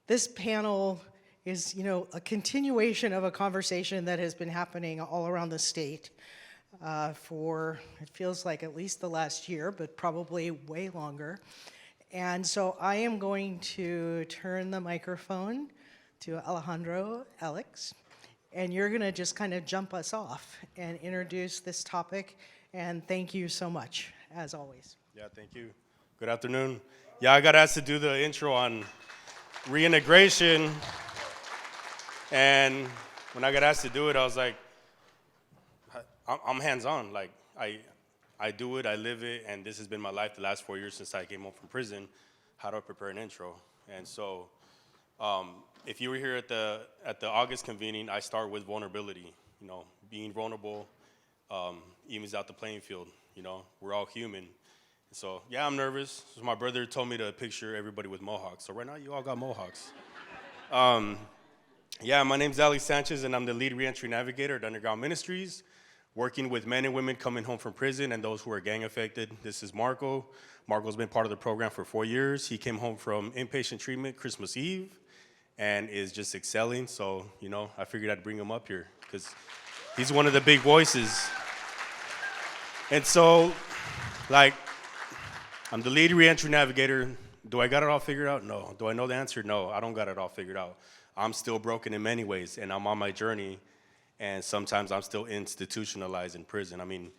This panel is, a continuation of a conversation that has been happening all around the state for, it feels like at least the last year, but probably way longer. And so I am going to turn the microphone to Alejandro Alex, and you're gonna just kind of jump us off and introduce this topic, and thank you so much, as always. Yeah, thank you. Good afternoon. Yeah, I got asked to do the intro on reintegration, and when I got asked to do it, I was like, I'm hands-on. Like, I do it, I live it, and this has been my life the last 4 years since I came home from prison. How do I prepare an intro? And so, if you were here at the August convening, I start with vulnerability. Being vulnerable evens out the playing field. We're all human. So yeah, I'm nervous. So my brother told me to picture everybody with mohawks. So right now, you all got mohawks. Yeah, my name's Genaro Sanchez, and I'm the lead reentry navigator at Underground Ministries, working with men and women coming home from prison and those who are gang affected. This is Marco. Marco's been part of the program for 4 years. He came home from inpatient treatment Christmas Eve and is just excelling. So, I figured I'd bring him up here because he's one of the big voices. And so, I'm the lead reentry navigator. Do I got it all figured out? No. Do I know the answer? No, I don't got it all figured out. I'm still broken in many ways, and I'm on my journey, and sometimes I'm still institutionalized in prison. I mean,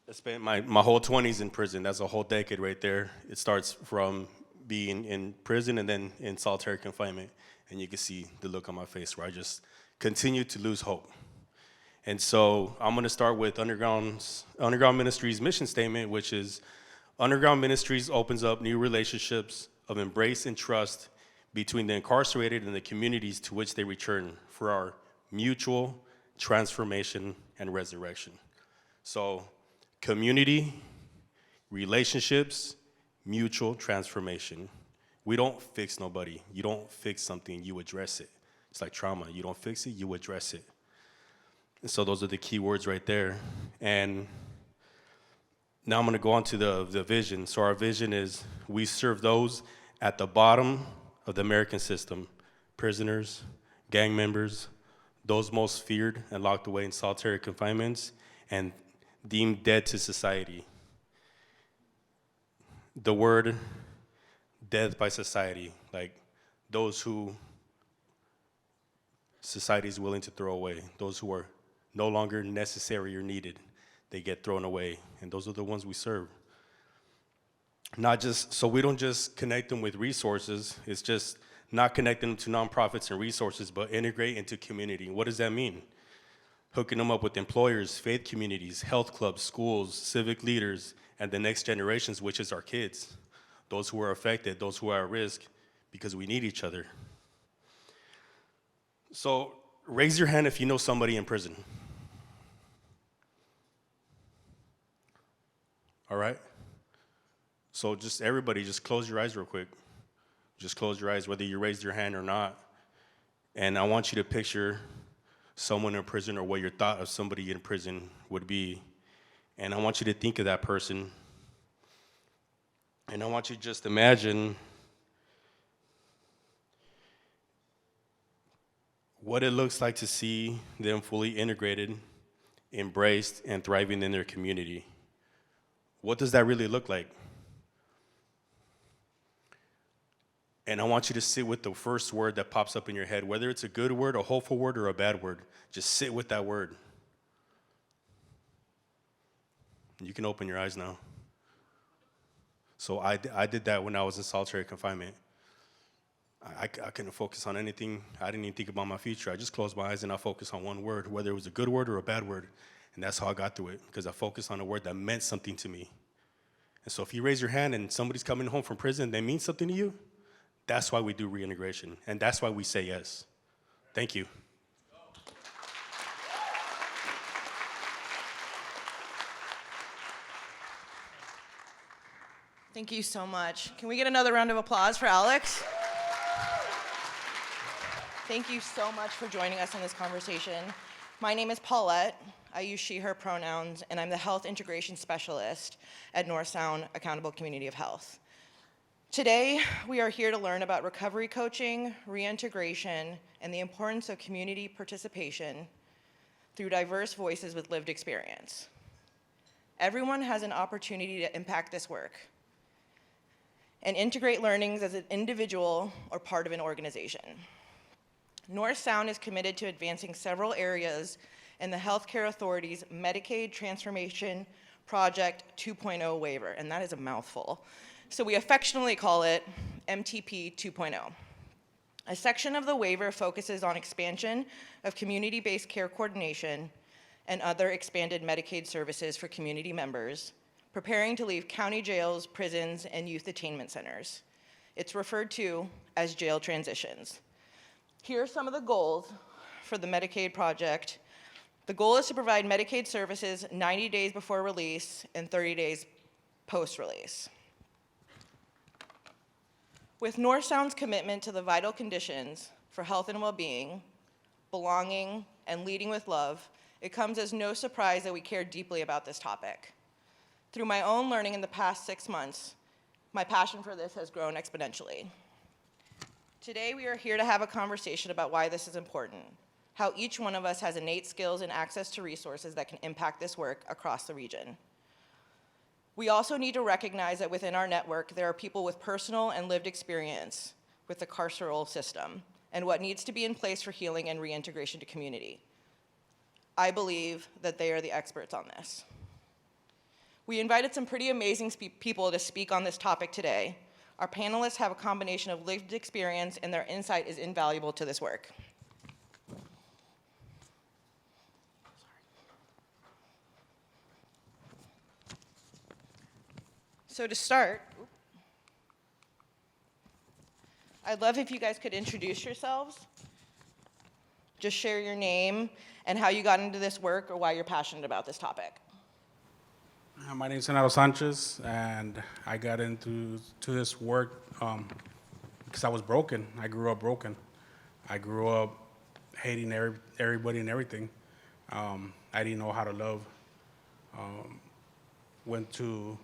I spent my whole 20s in prison. That's a whole decade right there. It starts from being in prison and then in solitary confinement, and you can see the look on my face where I just continue to lose hope. And so I'm gonna start with Underground Ministries' mission statement, which is, Underground Ministries opens up new relationships of embrace and trust between the incarcerated and the communities to which they return for our mutual transformation and resurrection. So, community, relationships, mutual transformation. We don't fix nobody. You don't fix something, you address it. It's like trauma. You don't fix it, you address it. And so those are the key words right there. And now I'm going to go on to the vision. So our vision is we serve those at the bottom of the American system, prisoners, gang members, those most feared and locked away in solitary confinements and deemed dead to society. The word death by society, like those who society is willing to throw away, those who are no longer necessary or needed, they get thrown away, and those are the ones we serve. So we don't just connect them with resources, it's just not connecting them to nonprofits and resources, but integrate into community. What does that mean? Hooking them up with employers, faith communities, health clubs, schools, civic leaders, and the next generations, which is our kids, those who are affected, those who are at risk, because we need each other. So raise your hand if you know somebody in prison. All right? So just everybody, just close your eyes real quick. Just close your eyes, whether you raised your hand or not. And I want you to picture someone in prison or what your thought of somebody in prison would be. And I want you to think of that person. And I want you to just imagine what it looks like to see them fully integrated, embraced, and thriving in their community. What does that really look like? And I want you to sit with the first word that pops up in your head, whether it's a good word, a hopeful word, or a bad word. Just sit with that word. You can open your eyes now. So I did that when I was in solitary confinement. I couldn't focus on anything. I didn't even think about my future. I just closed my eyes and I focused on one word, whether it was a good word or a bad word. And that's how I got through it, because I focused on a word that meant something to me. And so if you raise your hand and somebody's coming home from prison, they mean something to you, that's why we do reintegration. And that's why we say yes. Thank you. Thank you so much. Can we get another round of applause for Alex? Thank you so much for joining us in this conversation. My name is Paulette. I use she, her pronouns, and I'm the health integration specialist at North Sound Accountable Community of Health. Today, we are here to learn about recovery coaching, reintegration, and the importance of community participation through diverse voices with lived experience. Everyone has an opportunity to impact this work and integrate learnings as an individual or part of an organization. North Sound is committed to advancing several areas in the Healthcare Authority's Medicaid Transformation Project 2.0 waiver, and that is a mouthful. So we affectionately call it MTP 2.0. A section of the waiver focuses on expansion of community-based care coordination and other expanded Medicaid services for community members, preparing to leave county jails, prisons, and youth attainment centers. It's referred to as jail transitions. Here are some of the goals for the Medicaid project. The goal is to provide Medicaid services 90 days before release and 30 days post-release. With North Sound's commitment to the vital conditions for health and well-being, belonging, and leading with love, it comes as no surprise that we care deeply about this topic. Through my own learning in the past 6 months, my passion for this has grown exponentially. Today, we are here to have a conversation about why this is important, how each one of us has innate skills and access to resources that can impact this work across the region. We also need to recognize that within our network, there are people with personal and lived experience with the carceral system and what needs to be in place for healing and reintegration to community. I believe that they are the experts on this. We invited some pretty amazing people to speak on this topic today. Our panelists have a combination of lived experience, and their insight is invaluable to this work. So to start, I'd love if you guys could introduce yourselves. Just share your name and how you got into this work or why you're passionate about this topic. My name is Genaro Sanchez, and I got into this work because I was broken. I grew up broken. I grew up hating everybody and everything. I didn't know how to love. Went through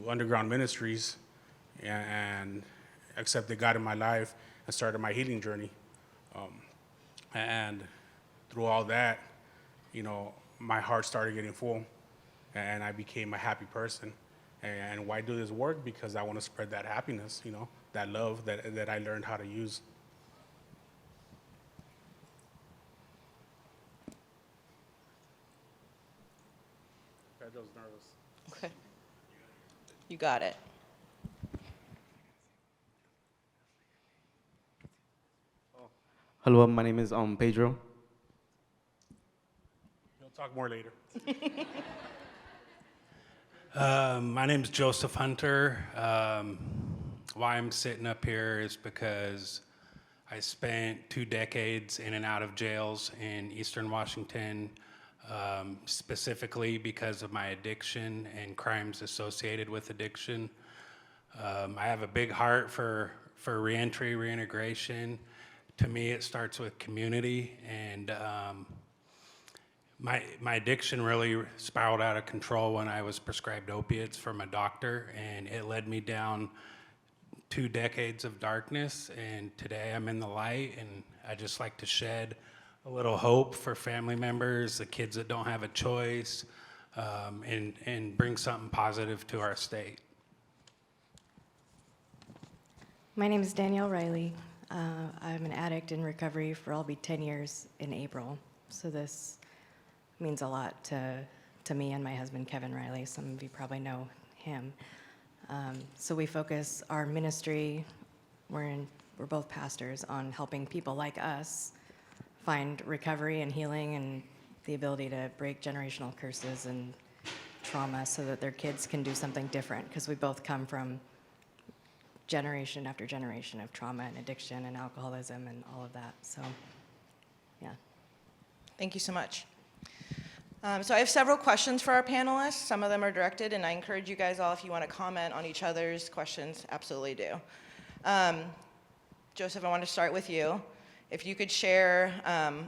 underground ministries and accepted God in my life and started my healing journey. And through all that, my heart started getting full, and I became a happy person. And why do this work? Because I want to spread that happiness, that love that I learned how to use. Pedro's nervous. Okay. You got it. Hello, my name is Pedro. We'll talk more later. My name is Joseph Hunter. Why I'm sitting up here is because I spent 2 decades in and out of jails in Eastern Washington, specifically because of my addiction and crimes associated with addiction. I have a big heart for reentry, reintegration. To me, it starts with community, and my addiction really spiraled out of control when I was prescribed opiates from a doctor, and it led me down 2 decades of darkness, and today I'm in the light, and I just like to shed a little hope for family members, the kids that don't have a choice, and bring something positive to our state. My name is Danielle Riley. I'm an addict in recovery for I'll be 10 years in April. So this means a lot to me and my husband, Kevin Riley. Some of you probably know him. So we focus our ministry, we're both pastors, on helping people like us find recovery and healing and the ability to break generational curses and trauma so that their kids can do something different, because we both come from generation after generation of trauma and addiction and alcoholism and all of that. So, yeah. Thank you so much. So I have several questions for our panelists. Some of them are directed, and I encourage you guys all, if you want to comment on each other's questions, absolutely do. Joseph, I want to start with you. if you could share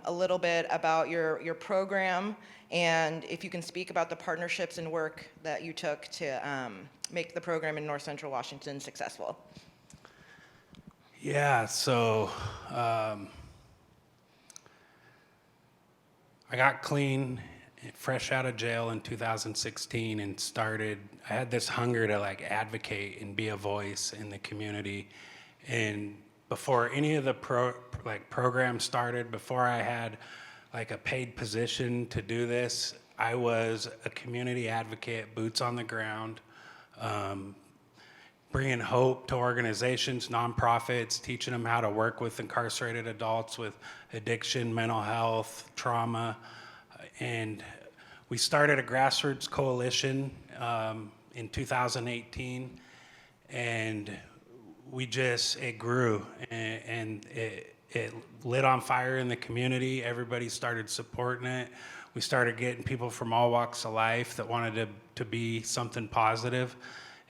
a little bit about your program, and if you can speak about the partnerships and work that you took to make the program in North Central Washington successful. Yeah, so I got clean, fresh out of jail in 2016, and I had this hunger to like advocate and be a voice in the community. And before any of the programs started, before I had like a paid position to do this, I was a community advocate, boots on the ground, bringing hope to organizations, nonprofits, teaching them how to work with incarcerated adults with addiction, mental health, trauma. And we started a grassroots coalition in 2018, and it grew, and it lit on fire in the community. Everybody started supporting it. We started getting people from all walks of life that wanted to be something positive.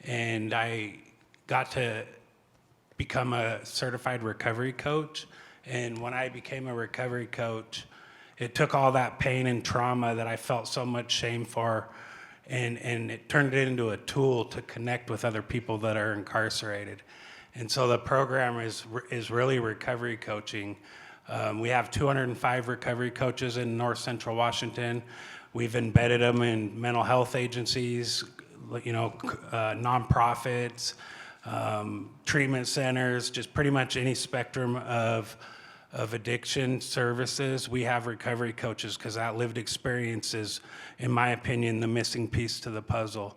And I got to become a certified recovery coach. And when I became a recovery coach, it took all that pain and trauma that I felt so much shame for, and it turned it into a tool to connect with other people that are incarcerated. And so the program is really recovery coaching. We have 205 recovery coaches in North Central Washington. We've embedded them in mental health agencies, nonprofits, treatment centers, just pretty much any spectrum of addiction services. We have recovery coaches because that lived experience is, in my opinion, the missing piece to the puzzle.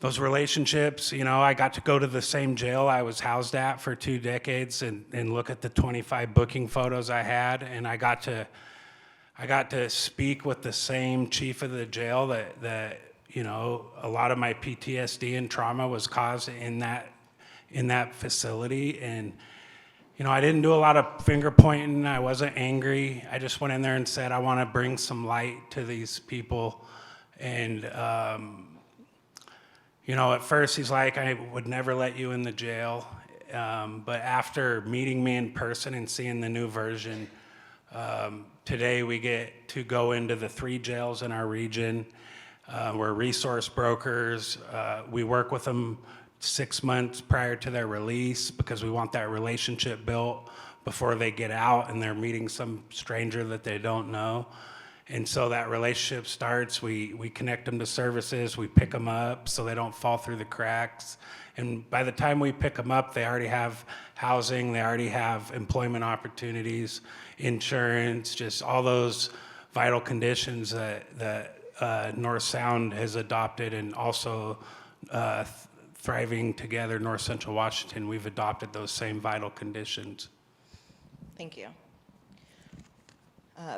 Those relationships, I got to go to the same jail I was housed at for 2 decades and look at the 25 booking photos I had, and I got to speak with the same chief of the jail that a lot of my PTSD and trauma was caused in that facility. And I didn't do a lot of finger pointing. I wasn't angry. I just went in there and said, I want to bring some light to these people. And at first he's like, I would never let you in the jail. But after meeting me in person and seeing the new version, today we get to go into the 3 jails in our region. We're resource brokers. We work with them 6 months prior to their release because we want that relationship built before they get out and they're meeting some stranger that they don't know. And so that relationship starts. We connect them to services. We pick them up so they don't fall through the cracks. And by the time we pick them up, they already have housing. They already have employment opportunities, insurance, just all those vital conditions that North Sound has adopted, and also Thriving Together North Central Washington, we've adopted those same vital conditions. Thank you.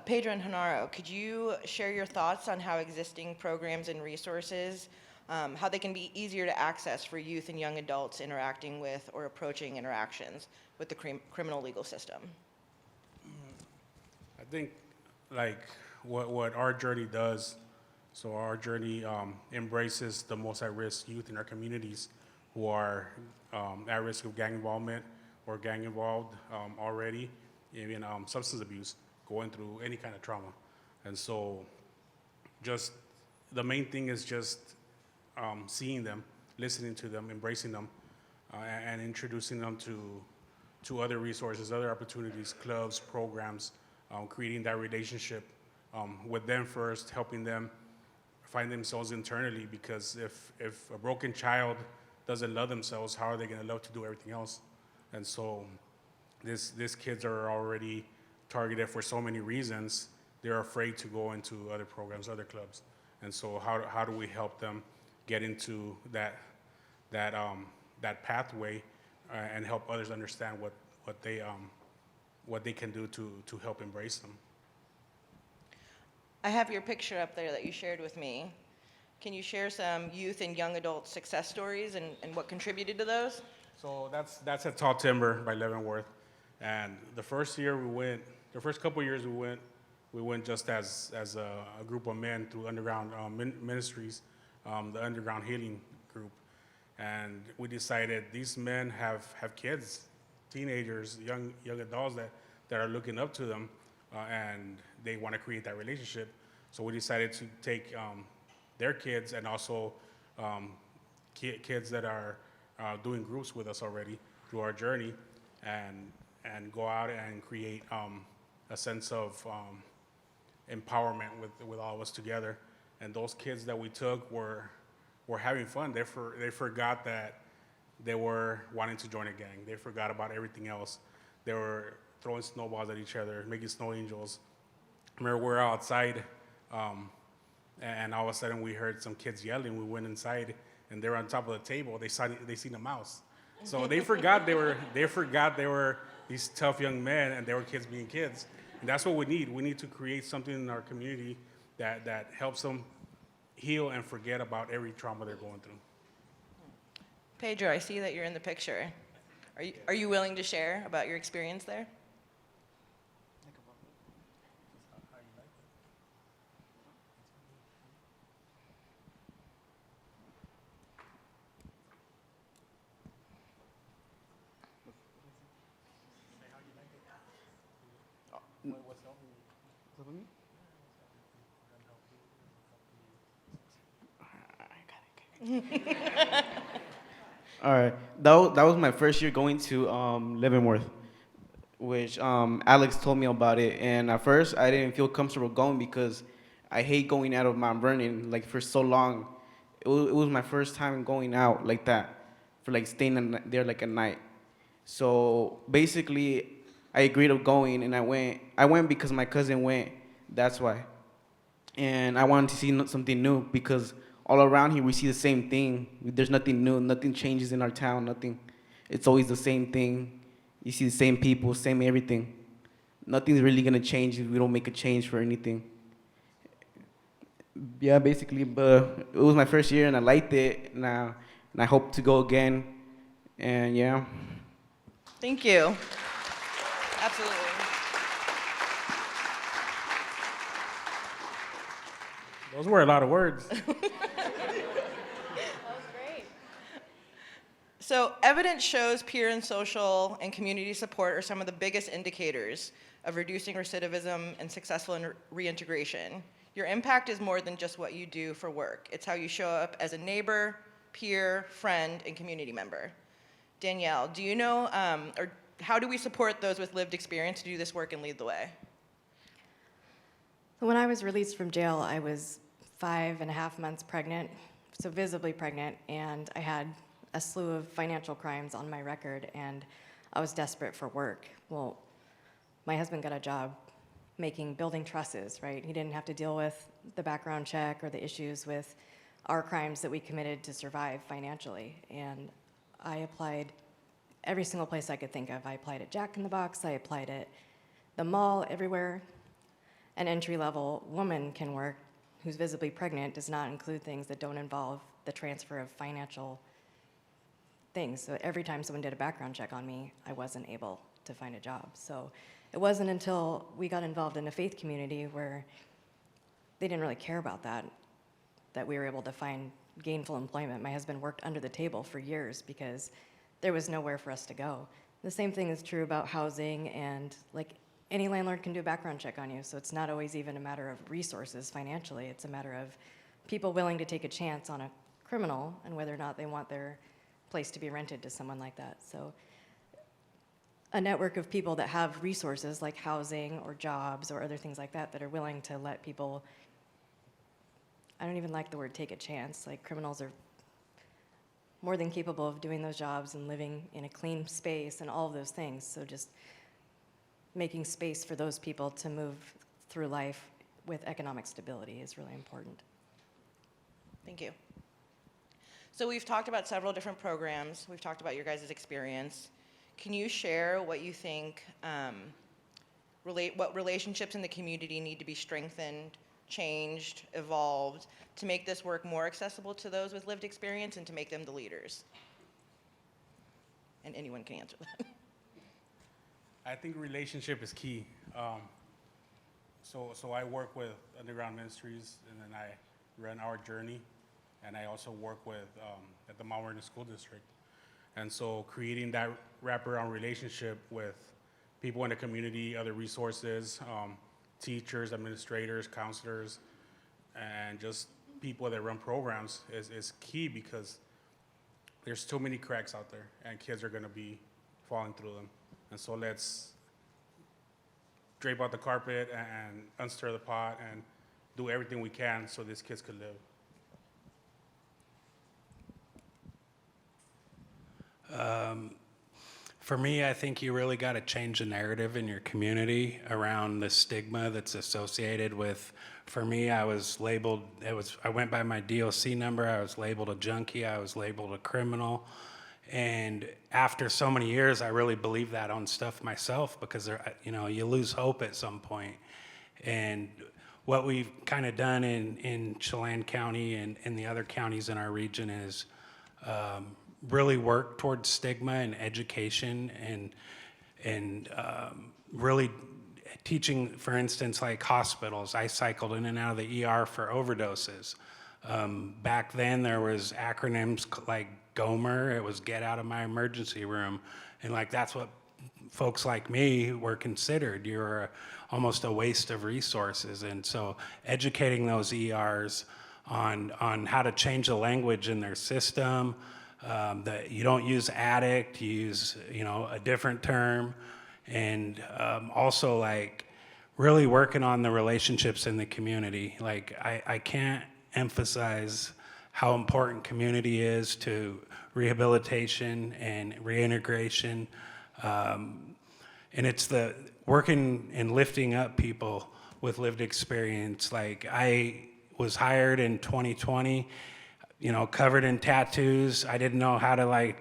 Pedro and Genaro, could you share your thoughts on how existing programs and resources, how they can be easier to access for youth and young adults interacting with or approaching interactions with the criminal legal system? I think what our journey does, so our journey embraces the most at-risk youth in our communities who are at risk of gang involvement or gang involved already, even substance abuse, going through any kind of trauma. And so just the main thing is just seeing them, listening to them, embracing them, and introducing them to other resources, other opportunities, clubs, programs, creating that relationship with them first, helping them find themselves internally, because if a broken child doesn't love themselves, how are they going to love to do everything else? And so these kids are already targeted for so many reasons. They're afraid to go into other programs, other clubs. And so how do we help them get into that pathway and help others understand what they can do to help embrace them? I have your picture up there that you shared with me. Can you share some youth and young adult success stories and what contributed to those? So that's at Tall Timber by Leavenworth. And the first couple of years we went just as a group of men through underground ministries, the Underground Healing Group. And we decided these men have kids, teenagers, young adults that are looking up to them, and they want to create that relationship. So we decided to take their kids and also kids that are doing groups with us already through our journey, and go out and create a sense of empowerment with all of us together. And those kids that we took were having fun. They forgot that they were wanting to join a gang. They forgot about everything else. They were throwing snowballs at each other, making snow angels. I remember we were outside, and all of a sudden we heard some kids yelling. We went inside, and they were on top of the table. They seen a mouse. So they forgot they were these tough young men, and they were kids being kids. And that's what we need. We need to create something in our community that helps them heal and forget about every trauma they're going through. Pedro, I see that you're in the picture. Are you willing to share about your experience there? All right, that was my first year going to Leavenworth, which Alex told me about it, and at first I didn't feel comfortable going because I hate going out of Mount Vernon like for so long. It was my first time going out like that, for like staying there like a night. So basically, I agreed of going, and I went. I went because my cousin went. That's why. And I wanted to see something new because all around here we see the same thing. There's nothing new. Nothing changes in our town. Nothing. It's always the same thing. You see the same people, same everything. Nothing's really gonna change if we don't make a change for anything. Yeah, basically. But it was my first year, and I liked it. Now, and I hope to go again. And yeah. Thank you. Absolutely. Those were a lot of words. So evidence shows peer and social and community support are some of the biggest indicators of reducing recidivism and successful reintegration. Your impact is more than just what you do for work. It's how you show up as a neighbor, peer, friend, and community member. Danielle, do you know, or how do we support those with lived experience to do this work and lead the way? When I was released from jail, I was 5.5 months pregnant, so visibly pregnant, and I had a slew of financial crimes on my record, and I was desperate for work. Well, my husband got a job building trusses, right? He didn't have to deal with the background check or the issues with our crimes that we committed to survive financially. And I applied every single place I could think of. I applied at Jack in the Box, I applied at the mall, everywhere. An entry-level woman can work who's visibly pregnant does not include things that don't involve the transfer of financial things. So every time someone did a background check on me, I wasn't able to find a job. So it wasn't until we got involved in a faith community where they didn't really care about that we were able to find gainful employment. My husband worked under the table for years because there was nowhere for us to go. The same thing is true about housing, and like any landlord can do a background check on you, so it's not always even a matter of resources financially. It's a matter of people willing to take a chance on a criminal and whether or not they want their place to be rented to someone like that. So a network of people that have resources like housing or jobs or other things like that are willing to let people, I don't even like the word take a chance, like criminals are more than capable of doing those jobs and living in a clean space and all of those things. So just making space for those people to move through life with economic stability is really important. Thank you. So we've talked about several different programs. We've talked about your guys' experience. Can you share what you think, what relationships in the community need to be strengthened, changed, evolved to make this work more accessible to those with lived experience and to make them the leaders? And anyone can answer that. I think relationship is key. So I work with Underground Ministries, and then I run Our Journey, and I also work with at the Mount Vernon School District. And so creating that wraparound relationship with people in the community, other resources, teachers, administrators, counselors, and just people that run programs is key, because there's too many cracks out there and kids are gonna be falling through them. And so let's drape out the carpet and unstir the pot and do everything we can so these kids could live. For me, I think you really got to change the narrative in your community around the stigma that's associated with. For me, I was labeled, I went by my DOC number, I was labeled a junkie, I was labeled a criminal. And after so many years, I really believe that on stuff myself, because you lose hope at some point. And what we've kind of done in Chelan County and the other counties in our region is really work towards stigma and education, and really teaching, for instance, like hospitals. I cycled in and out of the ER for overdoses. Back then there was acronyms like GOMER, it was get out of my emergency room. And like that's what folks like me were considered. You're almost a waste of resources. And so educating those ERs on how to change the language in their system, that you don't use addict, you use a different term, and also like really working on the relationships in the community. Like I can't emphasize how important community is to rehabilitation and reintegration, and it's the working and lifting up people with lived experience. Like I was hired in 2020, covered in tattoos. I didn't know how to like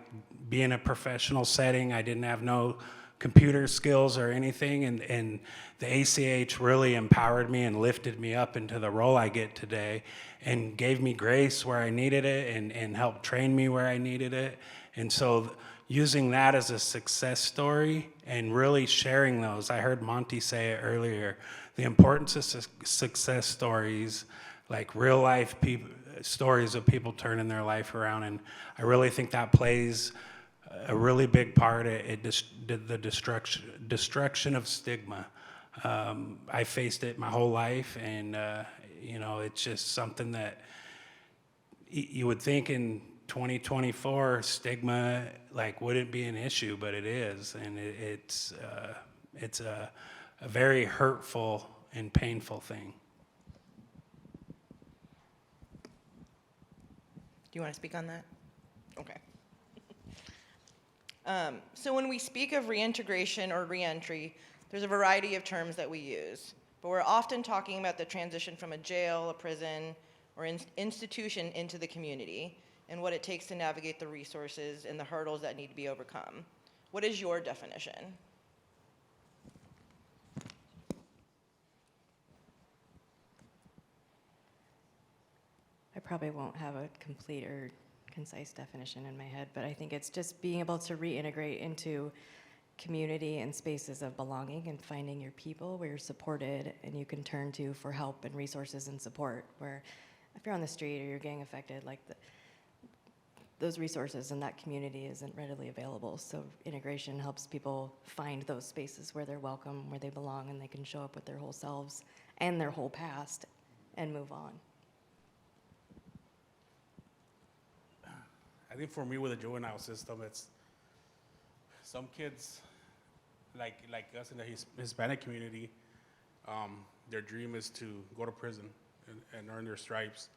be in a professional setting. I didn't have no computer skills or anything, and the ACH really empowered me and lifted me up into the role I get today, and gave me grace where I needed it, and helped train me where I needed it. And so using that as a success story and really sharing those, I heard Monty say it earlier, the importance of success stories, like real life stories of people turning their life around. And I really think that plays a really big part in the destruction of stigma. I faced it my whole life, and it's just something that you would think in 2024 stigma like wouldn't be an issue, but it is, and it's a very hurtful and painful thing. Do you want to speak on that? Okay. So when we speak of reintegration or reentry, there's a variety of terms that we use, but we're often talking about the transition from a jail, a prison, or institution into the community, and what it takes to navigate the resources and the hurdles that need to be overcome. What is your definition? I probably won't have a complete or concise definition in my head, but I think it's just being able to reintegrate into community and spaces of belonging and finding your people where you're supported and you can turn to for help and resources and support, where if you're on the street or you're gang affected, like those resources in that community isn't readily available. So integration helps people find those spaces where they're welcome, where they belong, and they can show up with their whole selves and their whole past and move on. I think for me with the juvenile system, it's some kids like us in the Hispanic community, their dream is to go to prison and earn their stripes.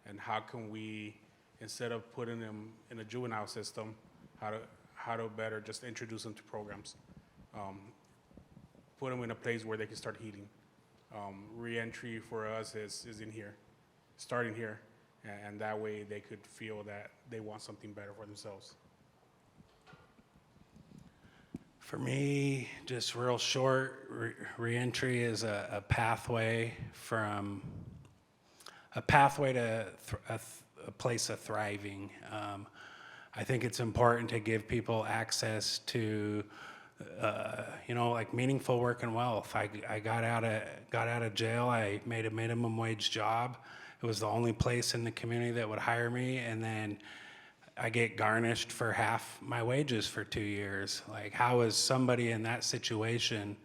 And how can we, instead of putting them in a juvenile system, how to better just introduce them to programs, put them in a place where they can start healing. Reentry for us is in here, starting here. And that way they could feel that they want something better for themselves. For me, just real short, reentry is a pathway from a place of thriving. I think it's important to give people access to, like meaningful work and wealth. I got out of jail. I made a minimum wage job. It was the only place in the community that would hire me, and then I get garnished for half my wages for 2 years. Like, how is somebody in that situation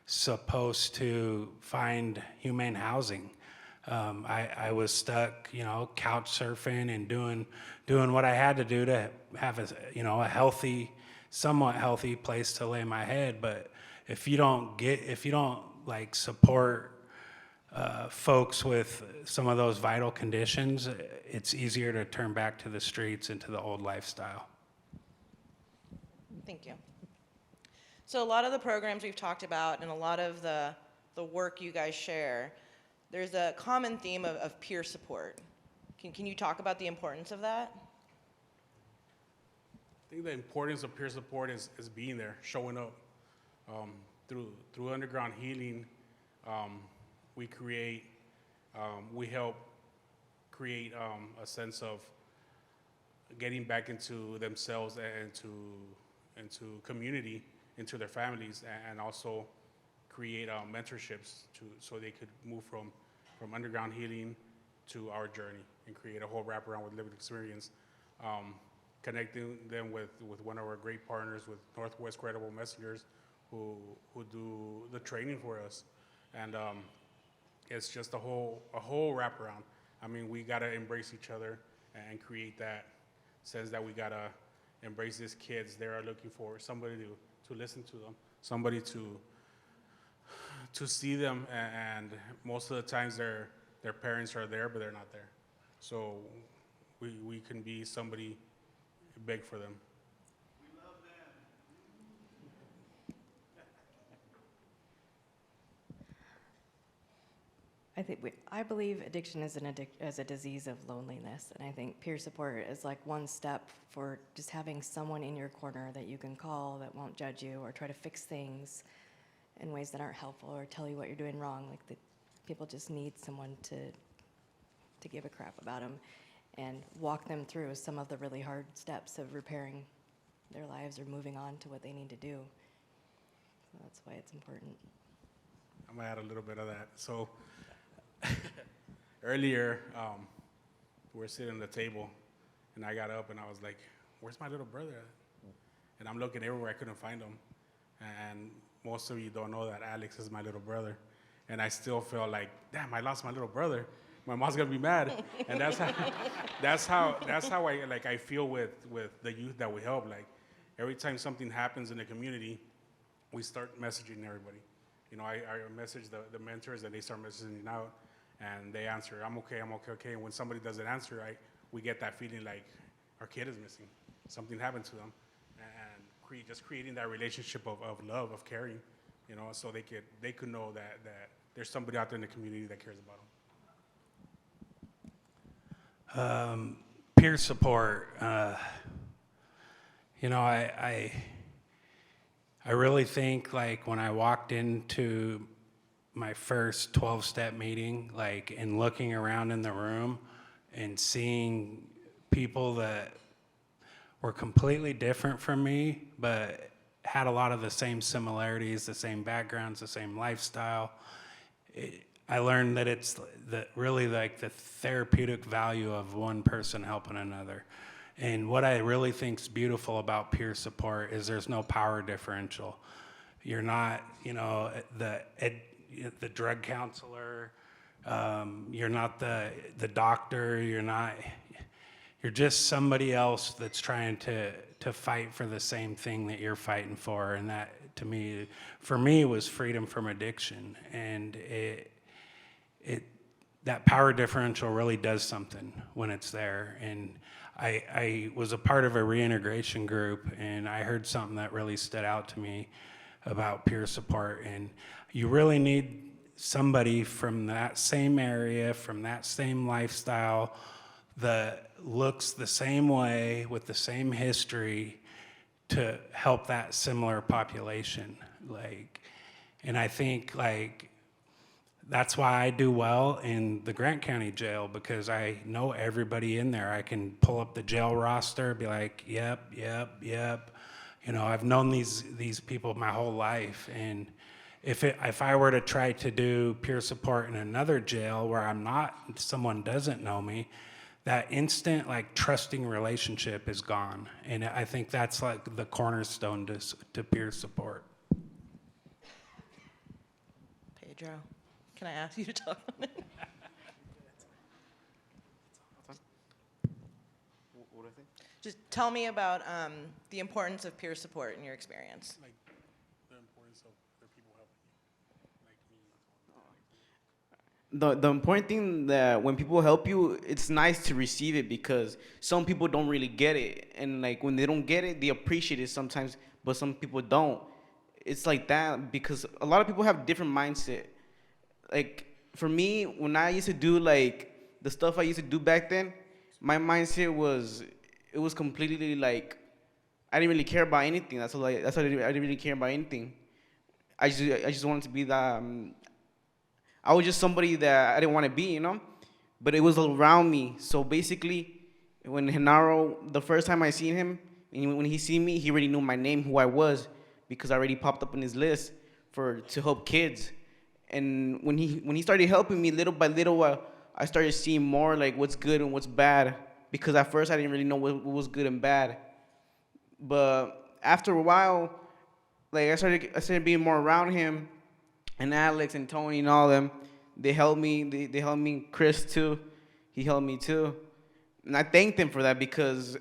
supposed to find humane housing? I was stuck, couch surfing and doing what I had to do to have a healthy, somewhat healthy place to lay my head. But if you don't like support folks with some of those vital conditions, it's easier to turn back to the streets and to the old lifestyle. Thank you. So a lot of the programs we've talked about and a lot of the work you guys share, there's a common theme of peer support. Can you talk about the importance of that? I think the importance of peer support is being there, showing up. Through underground healing, we help create a sense of getting back into themselves and into community, into their families, and also create mentorships so they could move from underground healing to our journey and create a whole wraparound with lived experience. Connecting them with one of our great partners, with Northwest Credible Messengers, who do the training for us. And it's just a whole wraparound. I mean, we gotta embrace each other and create that sense that we gotta embrace these kids. They are looking for somebody to listen to them, somebody to see them, and most of the times their parents are there, but they're not there. So we can be somebody big for them. I believe addiction is a disease of loneliness, and I think peer support is like one step for just having someone in your corner that you can call that won't judge you or try to fix things in ways that aren't helpful or tell you what you're doing wrong. Like, people just need someone to give a crap about them and walk them through some of the really hard steps of repairing their lives or moving on to what they need to do. So that's why it's important. I'm gonna add a little bit of that. So earlier, we were sitting at the table, and I got up and I was like, "Where's my little brother at?" And I'm looking everywhere, I couldn't find him. And most of you don't know that Alex is my little brother. And I still feel like, damn, I lost my little brother. My mom's gonna be mad. And that's how I feel with the youth that we help. Like, every time something happens in the community, we start messaging everybody. I message the mentors, and they start messaging out, and they answer, I'm okay. And when somebody doesn't answer, we get that feeling like our kid is missing. Something happened to them. And just creating that relationship of love, of caring, so they could know that there's somebody out there in the community that cares about them. Peer support, I really think, like, when I walked into my first 12-step meeting, like, and looking around in the room and seeing people that were completely different from me, but had a lot of the same similarities, the same backgrounds, the same lifestyle, I learned that it's really like the therapeutic value of one person helping another. And what I really think is beautiful about peer support is there's no power differential. You're not, the drug counselor. You're not the doctor. You're just somebody else that's trying to fight for the same thing that you're fighting for. And that, for me, was freedom from addiction. And that power differential really does something when it's there. And I was a part of a reintegration group, and I heard something that really stood out to me about peer support. And you really need somebody from that same area, from that same lifestyle, that looks the same way, with the same history, to help that similar population. And I think, that's why I do well in the Grant County Jail, because I know everybody in there. I can pull up the jail roster, be like, yep. I've known these people my whole life. And if I were to try to do peer support in another jail where someone doesn't know me, that instant, like, trusting relationship is gone. And I think that's like the cornerstone to peer support. Pedro, can I ask you to talk on it? Just tell me about the importance of peer support in your experience. Like the importance of other people helping you, like me. The important thing that when people help you, it's nice to receive it because some people don't really get it. And like when they don't get it, they appreciate it sometimes, but some people don't. It's like that because a lot of people have different mindset. Like for me, when I used to do like the stuff I used to do back then, my mindset was, it was completely like, I didn't really care about anything. That's all. I didn't really care about anything. I just wanted to be that. I was just somebody that I didn't want to be, you know. But it was around me. So basically, when Genaro, the first time I seen him, and when he seen me, he already knew my name, who I was, because I already popped up in his list to help kids. And when he started helping me little by little, I started seeing more like what's good and what's bad. Because at first I didn't really know what was good and bad. But after a while, like I started being more around him, and Alex and Tony and all them. They helped me. They helped me. Chris too. He helped me too. And I thank them for that because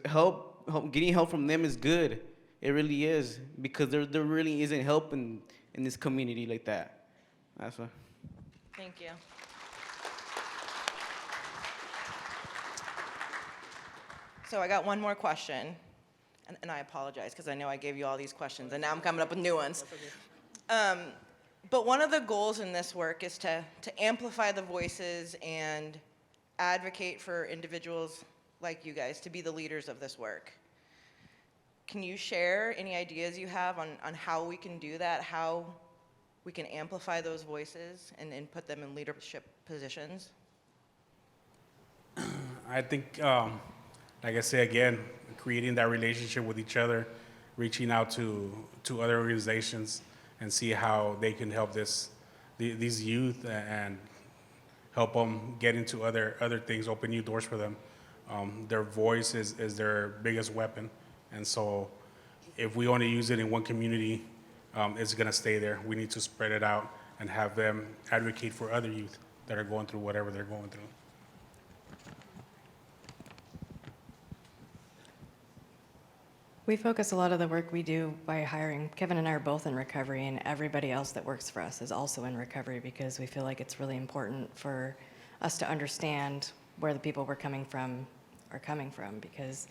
getting help from them is good. It really is because there really isn't help in this community like that. That's why. Thank you. So I got one more question, and I apologize because I know I gave you all these questions, and now I'm coming up with new ones. But one of the goals in this work is to amplify the voices and advocate for individuals like you guys to be the leaders of this work. Can you share any ideas you have on how we can do that, how we can amplify those voices and put them in leadership positions? I think, like I say again, creating that relationship with each other, reaching out to other organizations and see how they can help these youth and help them get into other things, open new doors for them. Their voice is their biggest weapon. And so if we only use it in one community, it's gonna stay there. We need to spread it out and have them advocate for other youth that are going through whatever they're going through. We focus a lot of the work we do by hiring. Kevin and I are both in recovery, and everybody else that works for us is also in recovery because we feel like it's really important for us to understand where the people we're coming from are coming from, because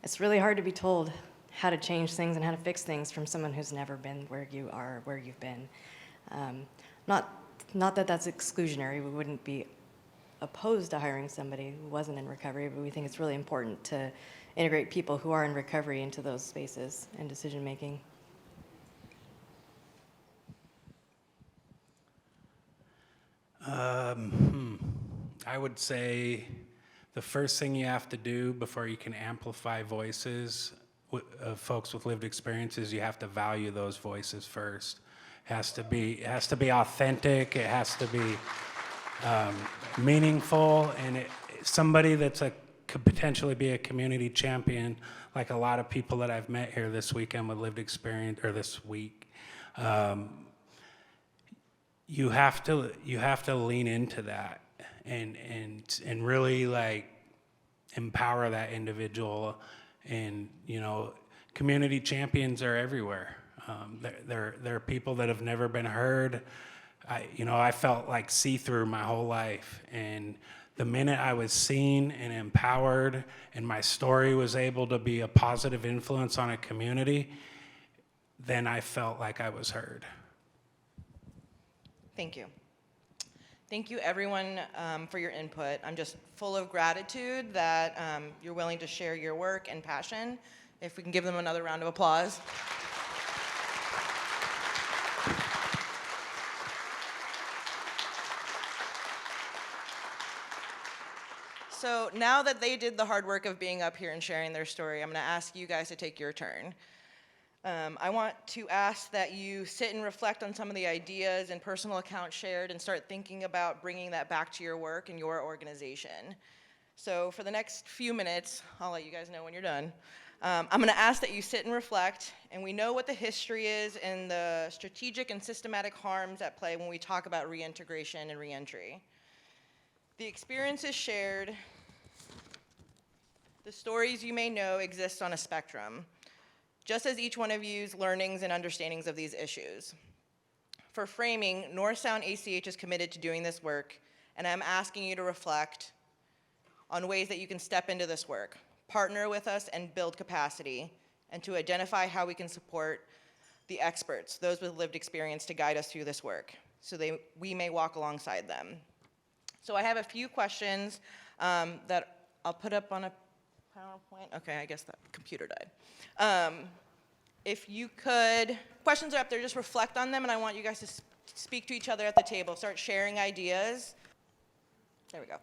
it's really hard to be told how to change things and how to fix things from someone who's never been where you are, where you've been. Not that that's exclusionary. We wouldn't be opposed to hiring somebody who wasn't in recovery, but we think it's really important to integrate people who are in recovery into those spaces and decision making. I would say the first thing you have to do before you can amplify voices of folks with lived experiences, you have to value those voices first. It has to be authentic. It has to be meaningful, and somebody that's could potentially be a community champion, like a lot of people that I've met here this weekend with lived experience, or this week. You have to lean into that and really like empower that individual. And community champions are everywhere. There are people that have never been heard. I felt like see-through my whole life, and the minute I was seen and empowered and my story was able to be a positive influence on a community, then I felt like I was heard. Thank you. Thank you, everyone, for your input. I'm just full of gratitude that you're willing to share your work and passion. If we can give them another round of applause. So now that they did the hard work of being up here and sharing their story, I'm going to ask you guys to take your turn. I want to ask that you sit and reflect on some of the ideas and personal accounts shared and start thinking about bringing that back to your work and your organization. So for the next few minutes, I'll let you guys know when you're done. I'm going to ask that you sit and reflect, and we know what the history is and the strategic and systematic harms at play when we talk about reintegration and reentry. The experiences shared, the stories you may know exist on a spectrum, just as each one of you's learnings and understandings of these issues. For framing, North Sound ACH is committed to doing this work, and I'm asking you to reflect on ways that you can step into this work, partner with us and build capacity, and to identify how we can support the experts, those with lived experience, to guide us through this work, so we may walk alongside them. So I have a few questions that I'll put up on a PowerPoint. Okay, I guess that computer died. If you could, questions are up there, just reflect on them, and I want you guys to speak to each other at the table, start sharing ideas. There we go.